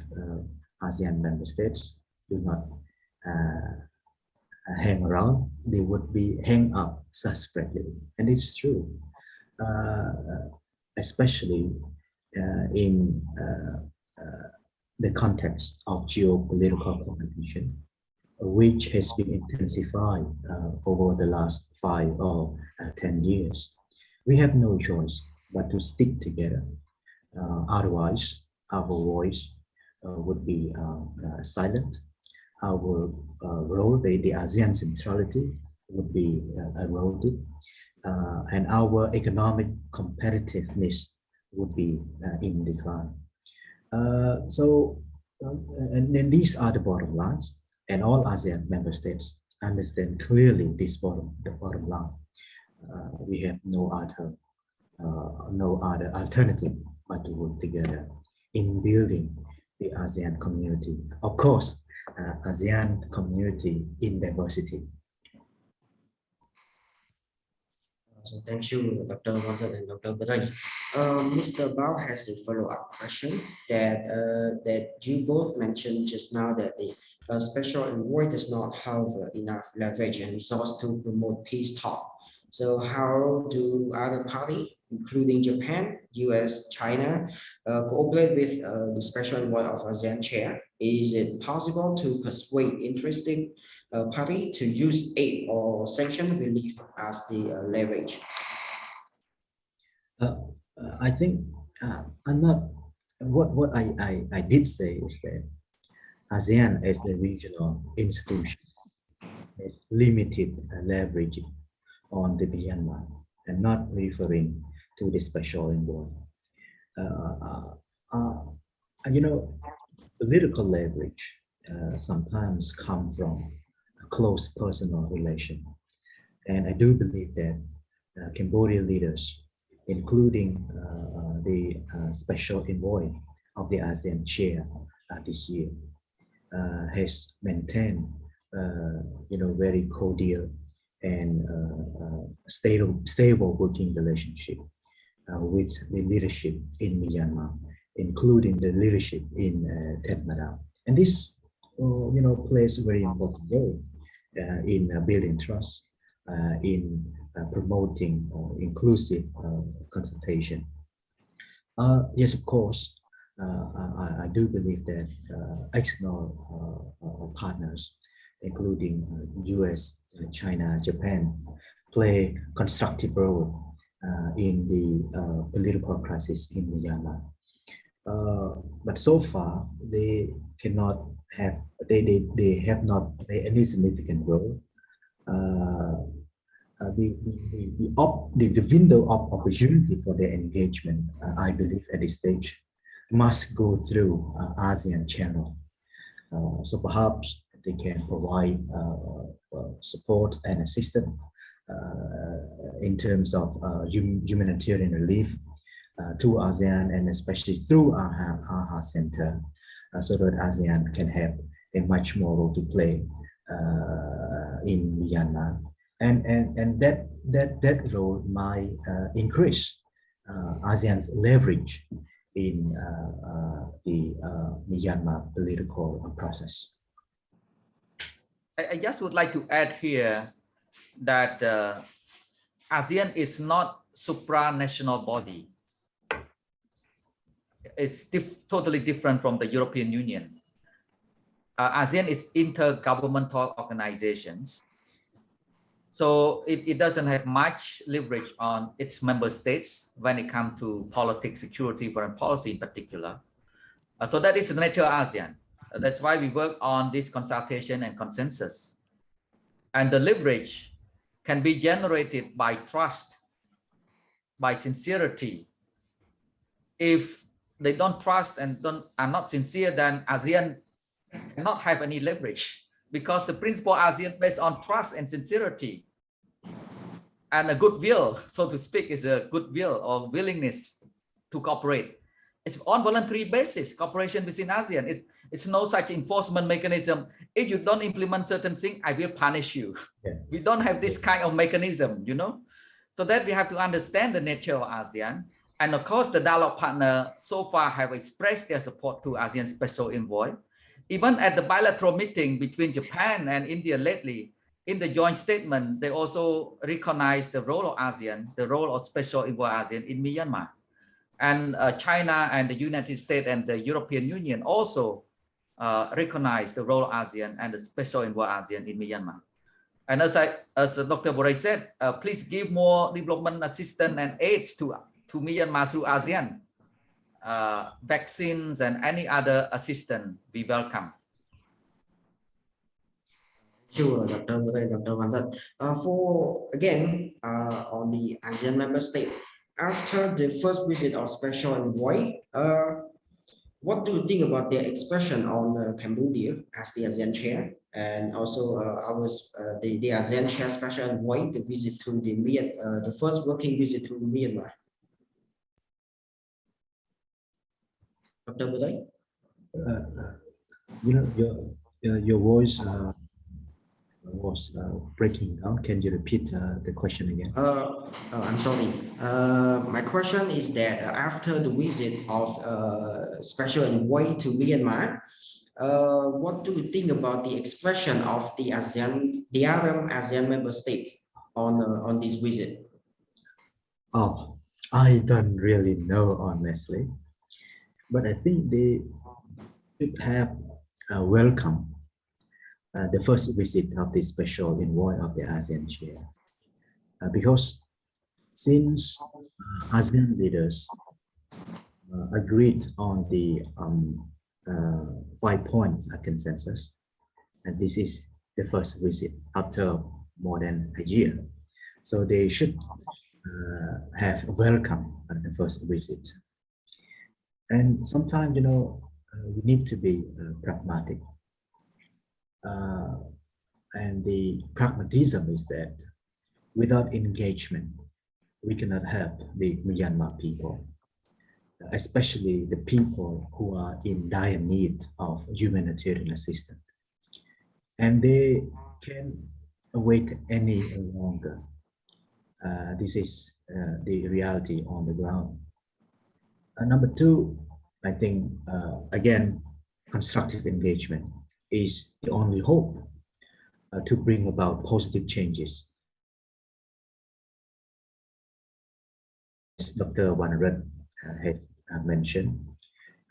ASEAN member states do not hang around, they would be hang up separately, and it's true, especially in the context of geopolitical competition, which has been intensified over the last 5 or 10 years. We have no choice but to stick together. Otherwise, our voice would be silent. Our role, the ASEAN centrality, would be eroded, and our economic competitiveness would be in decline. And then these are the bottom lines, and all ASEAN member states understand clearly the bottom line. We have no other alternative but to work together in building the ASEAN community. Of course, ASEAN community in diversity. So thank you, Dr. Wonder and Dr. Bray. Mr. Bao has a follow-up question that you both mentioned just now, that the special envoy does not have enough leverage and resource to promote peace talk. So how do other parties, including Japan, US, China, cooperate with the special envoy of ASEAN chair? Is it possible to persuade interested party to use aid or sanction relief as the leverage? I think I'm not. What I did say is that ASEAN as the regional institution has limited leverage on the Myanmar, and not referring to the special envoy. Political leverage sometimes come from a close personal relation, and I do believe that Cambodian leaders, including the special envoy of the ASEAN chair this year, has maintained very cordial and stable working relationship with the leadership in Myanmar, including the leadership in Tet Madam. And this plays a very important role in building trust, in promoting inclusive consultation. Yes, of course, I do believe that external partners, including US, China, Japan, play constructive role in the political crisis in Myanmar. But so far, they have not played any significant role. The window of opportunity for their engagement, I believe at this stage, must go through ASEAN channel. So perhaps they can provide support and assistance in terms of humanitarian relief to ASEAN, and especially through our center, so that ASEAN can have a much more role to play in Myanmar, and that role might increase ASEAN's leverage in the Myanmar political process. I just would like to add here that ASEAN is not supranational body. It's totally different from the European Union. ASEAN is intergovernmental organizations. So it doesn't have much leverage on its member states when it comes to politics, security, foreign policy in particular. So that is the nature of ASEAN. That's why we work on this consultation and consensus. And the leverage can be generated by trust, by sincerity. If they don't trust and are not sincere, then ASEAN cannot have any leverage, because the principle ASEAN based on trust and sincerity and a goodwill, so to speak, is a goodwill or willingness to cooperate. It's on voluntary basis, cooperation within ASEAN. It's no such enforcement mechanism. If you don't implement certain things, I will punish you. Yeah. We don't have this kind of mechanism, you know. So that we have to understand the nature of ASEAN. And of course, the dialogue partner so far have expressed their support to ASEAN Special Envoy. Even at the bilateral meeting between Japan and India lately, in the joint statement, they also recognize the role of ASEAN, the role of Special Envoy ASEAN in Myanmar. And China and the United States and the European Union also recognize the role of ASEAN and the Special Envoy ASEAN in Myanmar. And as Dr. Borey said, please give more development assistance and aids to Myanmar through ASEAN. Vaccines and any other assistance we welcome. Sure, Dr. Vannarith. For again, on the ASEAN member state, after the first visit of Special Envoy, what do you think about their expression on Cambodia as the ASEAN chair, and also the ASEAN chair Special Envoy to visit to the first working visit to Myanmar? Dr. Borey? You know, your voice was breaking down. Can you repeat the question again? I'm sorry. My question is that after the visit of Special Envoy to Myanmar, what do you think about the expression of the other ASEAN member states on this visit? Oh, I don't really know, honestly, but I think they should have welcomed the first visit of the Special Envoy of the ASEAN chair, because since ASEAN leaders agreed on the 5-point consensus, and this is the first visit after more than a year, so they should have welcomed the first visit. And sometimes, you know, we need to be pragmatic. And the pragmatism is that without engagement, we cannot help the Myanmar people, especially the people who are in dire need of humanitarian assistance. And they can't wait any longer. This is the reality on the ground. Number two, I think, again, constructive engagement is the only hope to bring about positive changes. As Dr. Vannarith has mentioned,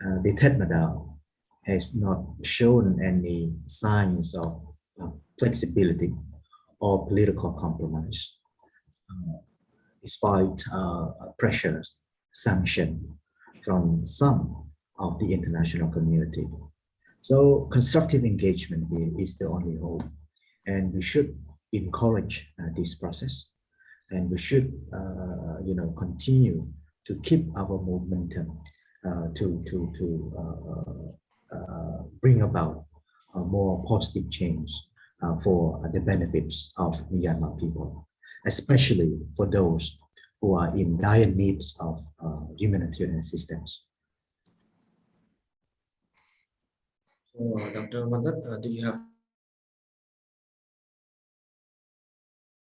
the Tatmadaw has not shown any signs of flexibility or political compromise, despite pressures, sanctions from some of the international community. So constructive engagement is the only hope, and we should encourage this process, and we should, you know, continue to keep our momentum to bring about a more positive change for the benefits of Myanmar people, especially for those who are in dire needs of humanitarian assistance. So, Dr. Vannarith, do you have?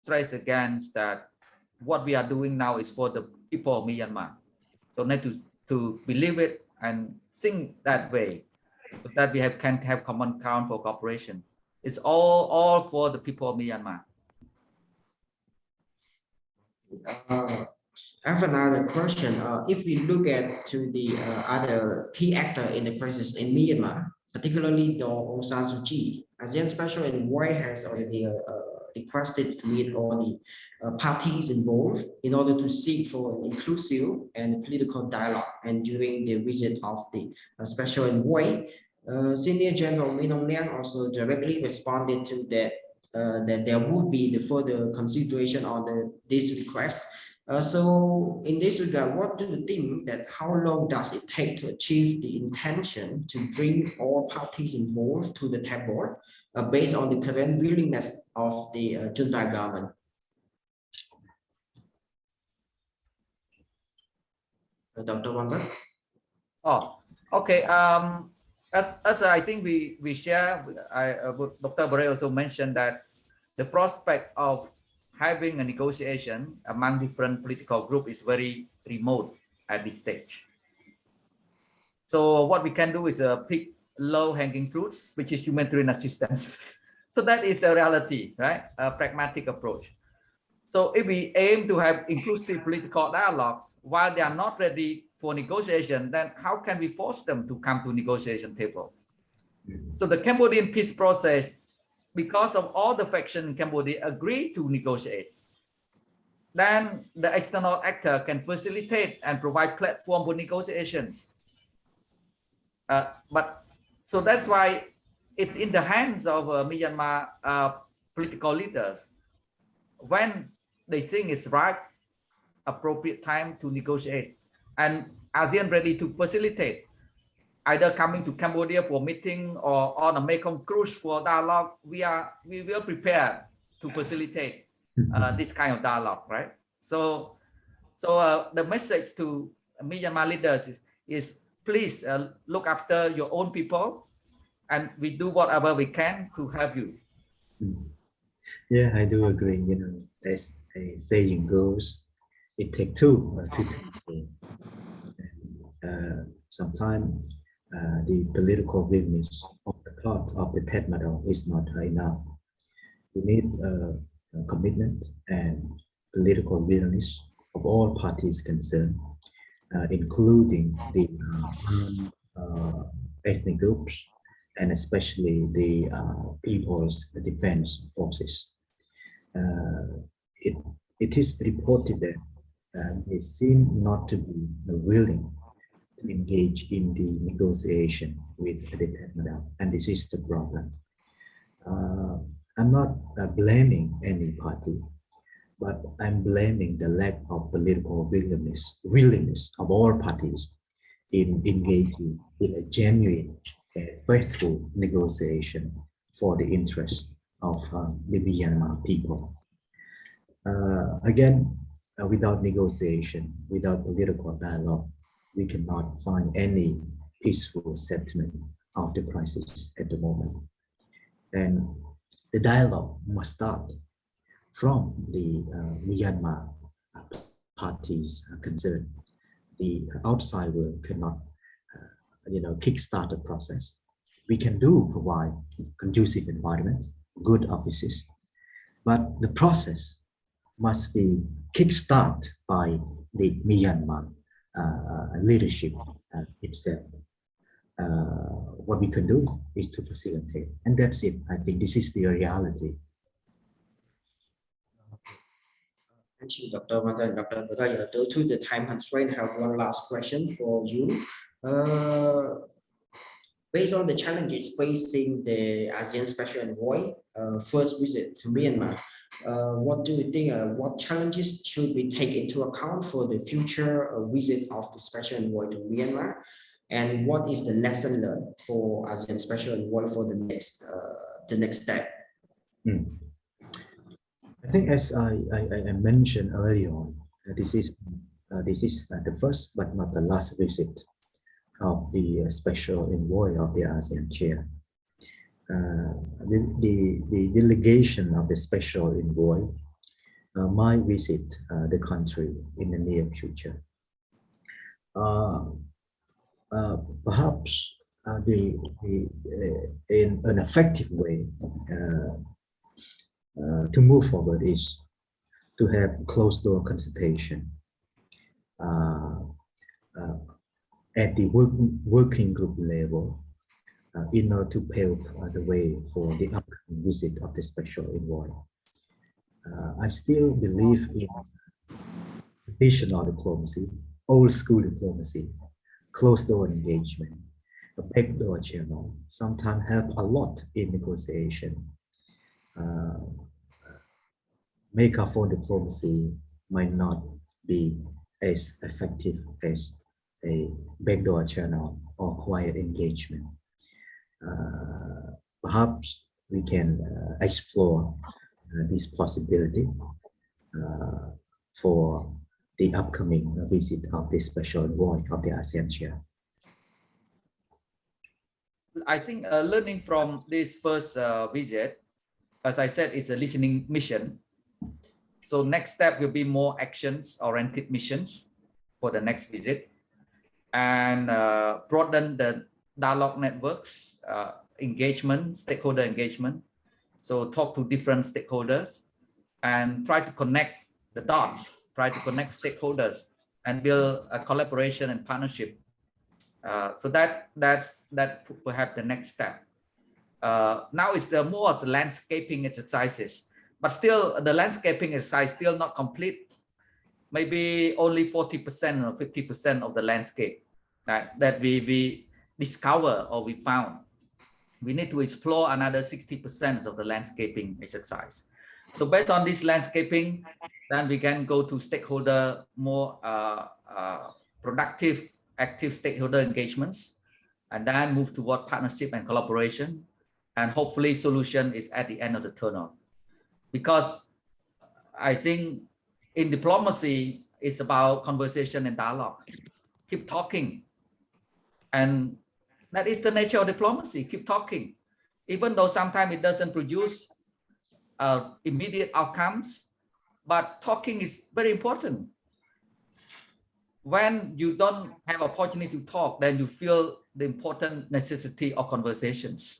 Stress against that what we are doing now is for the people of Myanmar. So need to believe it and think that way, so that we can have common ground for cooperation. It's all for the people of Myanmar. I have another question. If we look at to the other key actor in the crisis in Myanmar, particularly Daw Aung San Suu Kyi, ASEAN Special Envoy has already requested to meet all the parties involved in order to seek for an inclusive and political dialogue. And during the visit of the Special Envoy, Senior General Min Aung Hlaing also directly responded to that that there would be the further consideration on this request. So in this regard, what do you think that how long does it take to achieve the intention to bring all parties involved to the table based on the current willingness of the junta government? Dr. Wambert? Oh, okay. As I think we share, Dr. Bore also mentioned that the prospect of having a negotiation among different political groups is very remote at this stage. So what we can do is pick low-hanging fruits, which is humanitarian assistance. So that is the reality, right? A pragmatic approach. So if we aim to have inclusive political dialogues while they are not ready for negotiation, then how can we force them to come to negotiation table? So the Cambodian peace process, because of all the factions in Cambodia agree to negotiate, then the external actor can facilitate and provide platform for negotiations. But so that's why it's in the hands of Myanmar political leaders when they think it's right, appropriate time to negotiate, and ASEAN ready to facilitate, either coming to Cambodia for meeting or on a Mekong cruise for dialogue. We will prepare to facilitate this kind of dialogue, right? So the message to Myanmar leaders is please look after your own people, and we do whatever we can to help you. Yeah, I do agree. You know, as a saying goes, it takes two to tango. Sometimes the political willingness of the part of the TED model is not enough. We need commitment and political willingness of all parties concerned, including the ethnic groups and especially the People's Defense Forces. It is reported that they seem not to be willing to engage in the negotiation with the Technodal, and this is the problem. I'm not blaming any party, but I'm blaming the lack of political willingness of all parties in engaging in a genuine and faithful negotiation for the interest of the Myanmar people. Again, without negotiation, without political dialogue, we cannot find any peaceful settlement of the crisis at the moment. And the dialogue must start from the Myanmar parties concerned. The outside world cannot, kickstart the process. We can provide conducive environment, good offices, but the process must be kickstart by the Myanmar leadership itself. What we can do is to facilitate, and that's it. I think this is the reality. Thank you, Dr. Mata and Dr. Badaya. Due to the time constraint, I have one last question for you. Based on the challenges facing the ASEAN Special Envoy first visit to Myanmar, what do you think, what challenges should we take into account for the future visit of the Special Envoy to Myanmar? And what is the lesson learned for ASEAN Special Envoy for the next step? I think as I mentioned earlier on, this is the first but not the last visit of the Special Envoy of the ASEAN Chair. The delegation of the Special Envoy might visit the country in the near future. Perhaps in an effective way to move forward is to have closed-door consultation at the working group level in order to pave the way for the upcoming visit of the special envoy. I still believe in traditional diplomacy, old school diplomacy, closed-door engagement, a backdoor channel sometimes help a lot in negotiation. Megaphone diplomacy might not be as effective as a backdoor channel or quiet engagement. Perhaps we can explore this possibility for the upcoming visit of the special envoy of the ASEAN chair. I think learning from this first visit, as I said, is a listening mission. So next step will be more actions-oriented missions for the next visit, and broaden the dialogue networks, engagement, stakeholder engagement. So talk to different stakeholders and try to connect the dots, try to connect stakeholders and build a collaboration and partnership. So that perhaps the next step. Now it's the more of the landscaping exercises, but still the landscaping exercise still not complete. Maybe only 40% or 50% of the landscape that we discover or we found. We need to explore another 60% of the landscaping exercise. So based on this landscaping, then we can go to stakeholder, more productive, active stakeholder engagements, and then move toward partnership and collaboration. And hopefully solution is at the end of the tunnel. Because I think in diplomacy, it's about conversation and dialogue. Keep talking. And that is the nature of diplomacy. Keep talking. Even though sometimes it doesn't produce immediate outcomes, but talking is very important. When you don't have opportunity to talk, then you feel the important necessity of conversations.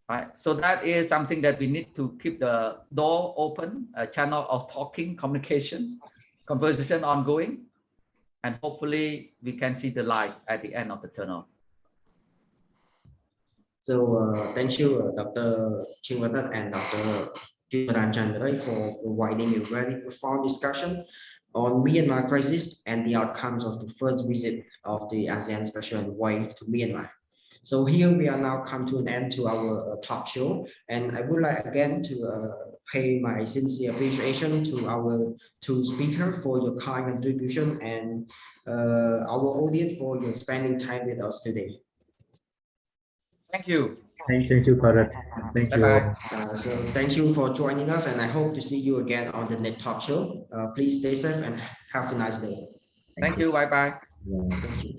Right? So that is something that we need to keep the door open, a channel of talking, communications, conversation ongoing, and hopefully we can see the light at the end of the tunnel. So thank you, Dr. Cheunboran and Dr. Chanborey for providing a very profound discussion on Myanmar crisis and the outcomes of the first visit of the ASEAN Special Envoy to Myanmar. So here we are now come to an end to our talk show, and I would like again to pay my sincere appreciation to our two speakers for your kind contribution and our audience for your spending time with us today. Thank you. Thank you, Bharat. Thank you. So thank you for joining us, and I hope to see you again on the next talk show. Please stay safe and have a nice day. Thank you. Bye-bye. Yeah. Thank you.